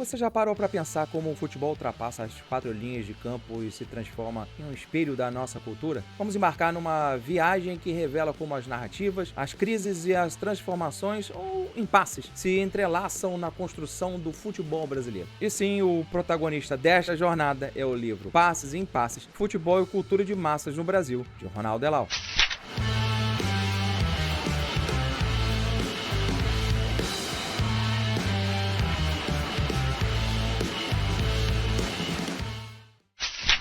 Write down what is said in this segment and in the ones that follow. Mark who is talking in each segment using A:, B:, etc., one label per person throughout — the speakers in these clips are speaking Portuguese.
A: Você já parou para pensar como o futebol ultrapassa as 4 linhas de campo e se transforma em um espelho da nossa cultura? Vamos embarcar numa viagem que revela como as narrativas, as crises e as transformações ou impasses se entrelaçam na construção do futebol brasileiro. E sim, o protagonista desta jornada é o livro Passes e Impasses, Futebol e Cultura de Massas no Brasil, de Ronaldo Elal.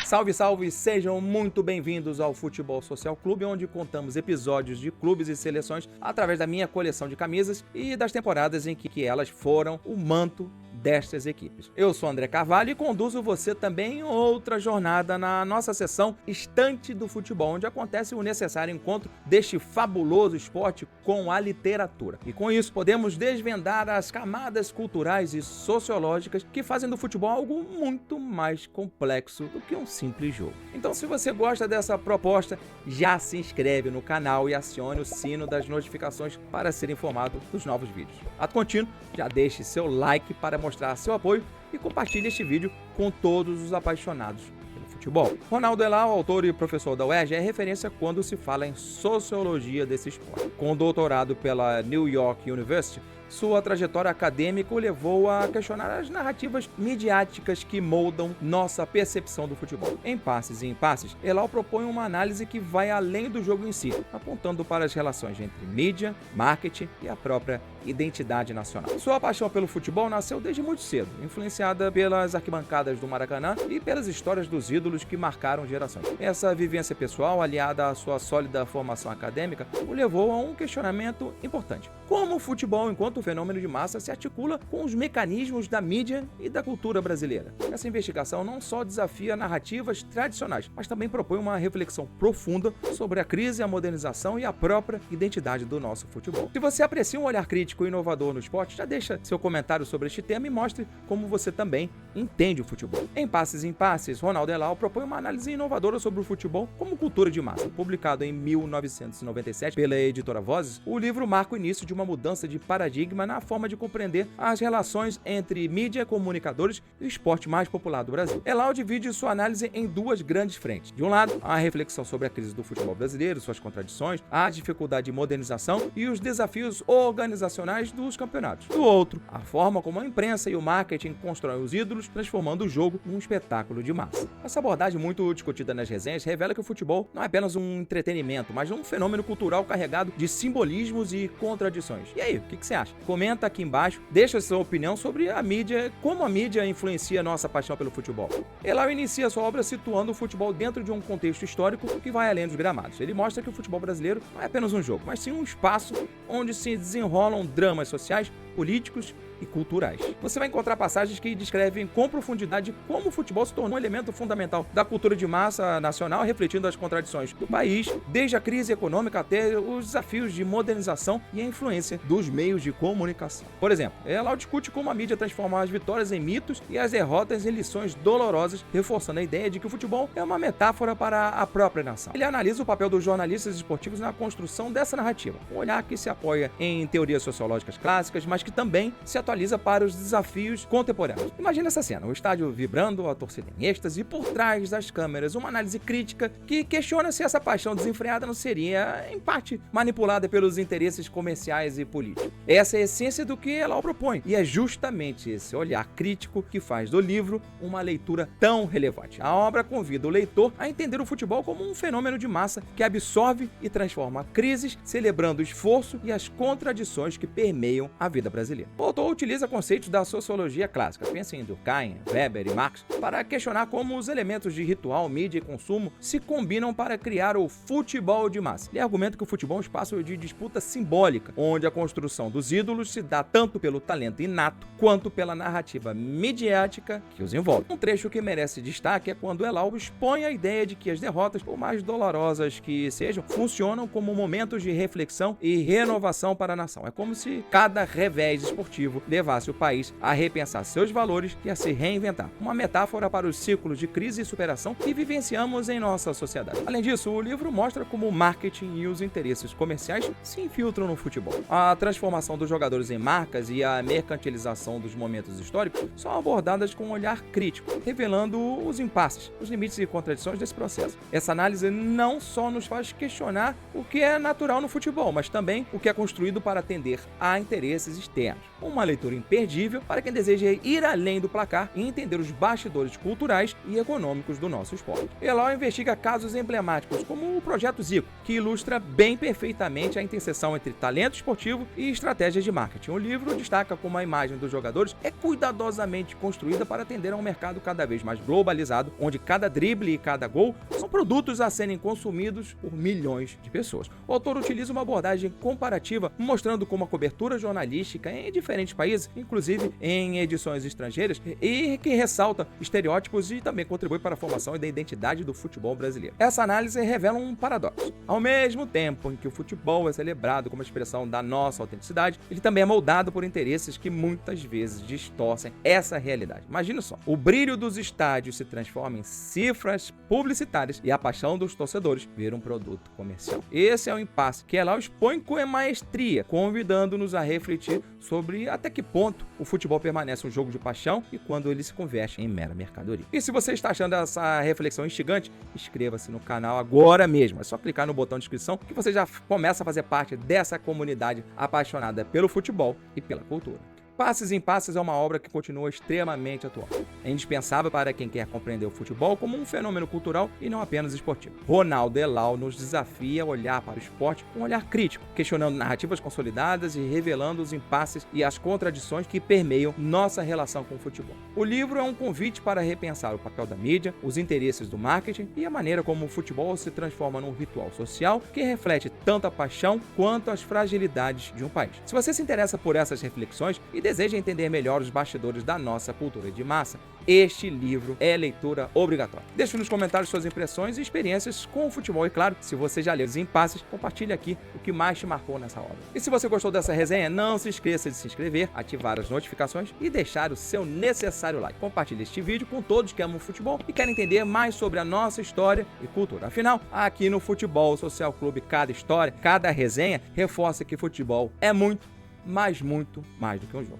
A: Salve, salve! Sejam muito bem-vindos ao Futebol Social Clube, onde contamos episódios de clubes e seleções através da minha coleção de camisas e das temporadas em que elas foram o manto destas equipes. Eu sou André Carvalho e conduzo você também em outra jornada na nossa sessão Estante do Futebol, onde acontece o necessário encontro deste fabuloso esporte com a literatura. E com isso podemos desvendar as camadas culturais e sociológicas que fazem do futebol algo muito mais complexo do que um simples jogo. Então, se você gosta dessa proposta, já se inscreve no canal e acione o sino das notificações para ser informado dos novos vídeos. Ato contínuo, já deixe seu like para mostrar seu apoio e compartilhe este vídeo com todos os apaixonados pelo futebol. Ronaldo Elal, autor e professor da UERJ, é referência quando se fala em sociologia desse esporte. Com doutorado pela New York University, sua trajetória acadêmica o levou a questionar as narrativas midiáticas que moldam nossa percepção do futebol. Em Passes e Impasses, Elal propõe uma análise que vai além do jogo em si, apontando para as relações entre mídia, marketing e a própria identidade nacional. Sua paixão pelo futebol nasceu desde muito cedo, influenciada pelas arquibancadas do Maracanã e pelas histórias dos ídolos que marcaram gerações. Essa vivência pessoal, aliada à sua sólida formação acadêmica, o levou a um questionamento importante. Como o futebol, enquanto fenômeno de massa, se articula com os mecanismos da mídia e da cultura brasileira? Essa investigação não só desafia narrativas tradicionais, mas também propõe uma reflexão profunda sobre a crise, a modernização e a própria identidade do nosso futebol. Se você aprecia um olhar crítico e inovador no esporte, já deixa seu comentário sobre este tema e mostre como você também entende o futebol. Em Passes e Impasses, Ronaldo Elal propõe uma análise inovadora sobre o futebol como cultura de massa. Publicado em 1997 pela editora Vozes, o livro marca o início de uma mudança de paradigma na forma de compreender as relações entre mídia, comunicadores e o esporte mais popular do Brasil. Elal divide sua análise em duas grandes frentes. De um lado, a reflexão sobre a crise do futebol brasileiro, suas contradições, a dificuldade de modernização e os desafios organizacionais dos campeonatos. Do outro, a forma como a imprensa e o marketing constroem os ídolos, transformando o jogo num espetáculo de massa. Essa abordagem, muito discutida nas resenhas, revela que o futebol não é apenas um entretenimento, mas um fenômeno cultural carregado de simbolismos e contradições. E aí, o que você acha? Comenta aqui embaixo, deixa sua opinião sobre a mídia, como a mídia influencia a nossa paixão pelo futebol. Elal inicia sua obra situando o futebol dentro de um contexto histórico que vai além dos gramados. Ele mostra que o futebol brasileiro não é apenas um jogo, mas sim um espaço onde se desenrolam dramas sociais, políticos e culturais. Você vai encontrar passagens que descrevem com profundidade como o futebol se tornou um elemento fundamental da cultura de massa nacional, refletindo as contradições do país, desde a crise econômica até os desafios de modernização e a influência dos meios de comunicação. Por exemplo, ela discute como a mídia transforma as vitórias em mitos e as derrotas em lições dolorosas, reforçando a ideia de que o futebol é uma metáfora para a própria nação. Ele analisa o papel dos jornalistas esportivos na construção dessa narrativa, um olhar que se apoia em teorias sociológicas clássicas, mas que também se atualiza para os desafios contemporâneos. Imagina essa cena, o estádio vibrando, a torcida em êxtase e por trás das câmeras uma análise crítica que questiona se essa paixão desenfreada não seria, em parte, manipulada pelos interesses comerciais e políticos. Essa é a essência do que Elal propõe, e é justamente esse olhar crítico que faz do livro uma leitura tão relevante. A obra convida o leitor a entender o futebol como um fenômeno de massa que absorve e transforma crises, celebrando o esforço e as contradições que permeiam a vida brasileira. O autor utiliza conceitos da sociologia clássica, pensa em Durkheim, Weber e Marx, para questionar como os elementos de ritual, mídia e consumo se combinam para criar o futebol de massa. Ele argumenta que o futebol é um espaço de disputa simbólica, onde a construção dos ídolos se dá tanto pelo talento inato quanto pela narrativa midiática que os envolve. Um trecho que merece destaque é quando Elal expõe a ideia de que as derrotas, por mais dolorosas que sejam, funcionam como momentos de reflexão e renovação para a nação. É como se cada revés esportivo levasse o país a repensar seus valores e a se reinventar. Uma metáfora para os ciclos de crise e superação que vivenciamos em nossa sociedade. Além disso, o livro mostra como o marketing e os interesses comerciais se infiltram no futebol. A transformação dos jogadores em marcas e a mercantilização dos momentos históricos são abordadas com um olhar crítico, revelando os impasses, os limites e contradições desse processo. Essa análise não só nos faz questionar o que é natural no futebol, mas também o que é construído para atender a interesses externos. Uma leitura imperdível para quem deseja ir além do placar e entender os bastidores culturais e econômicos do nosso esporte. Elau investiga casos emblemáticos como o Projeto Zico, que ilustra bem perfeitamente a interseção entre talento esportivo e estratégias de marketing. O livro destaca como a imagem dos jogadores é cuidadosamente construída para atender a um mercado cada vez mais globalizado, onde cada drible e cada gol são produtos a serem consumidos por milhões de pessoas. O autor utiliza uma abordagem comparativa, mostrando como a cobertura jornalística em diferentes países, inclusive em edições estrangeiras, e que ressalta estereótipos e também contribui para a formação da identidade do futebol brasileiro. Essa análise revela um paradoxo. Ao mesmo tempo em que o futebol é celebrado como expressão da nossa autenticidade, ele também é moldado por interesses que muitas vezes distorcem essa realidade. Imagina só, o brilho dos estádios se transforma em cifras publicitárias e a paixão dos torcedores vira um produto comercial. Esse é o impasse que Elau expõe com maestria, convidando-nos a refletir sobre até que ponto o futebol permanece um jogo de paixão e quando ele se converte em mera mercadoria. E se você está achando essa reflexão instigante, inscreva-se no canal agora mesmo. É só clicar no botão de inscrição que você já começa a fazer parte dessa comunidade apaixonada pelo futebol e pela cultura. Passes em Passes é uma obra que continua extremamente atual. É indispensável para quem quer compreender o futebol como um fenômeno cultural e não apenas esportivo. Ronaldo Elau nos desafia a olhar para o esporte com um olhar crítico, questionando narrativas consolidadas e revelando os impasses e as contradições que permeiam nossa relação com o futebol. O livro é um convite para repensar o papel da mídia, os interesses do marketing e a maneira como o futebol se transforma num ritual social que reflete tanto a paixão quanto as fragilidades de um país. Se você se interessa por essas reflexões e deseja entender melhor os bastidores da nossa cultura de massa, este livro é leitura obrigatória. Deixe nos comentários suas impressões e experiências com o futebol e, claro, se você já leu Os Impasses, compartilhe aqui o que mais te marcou nessa obra. E se você gostou dessa resenha, não se esqueça de se inscrever, ativar as notificações e deixar o seu necessário like. Compartilhe este vídeo com todos que amam o futebol e querem entender mais sobre a nossa história e cultura. Afinal, aqui no Futebol Social Clube, cada história, cada resenha reforça que futebol é muito, mas muito mais do que um jogo.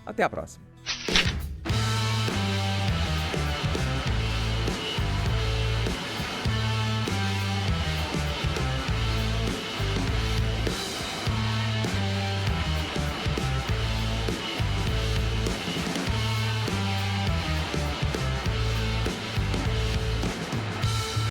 A: Até a próxima.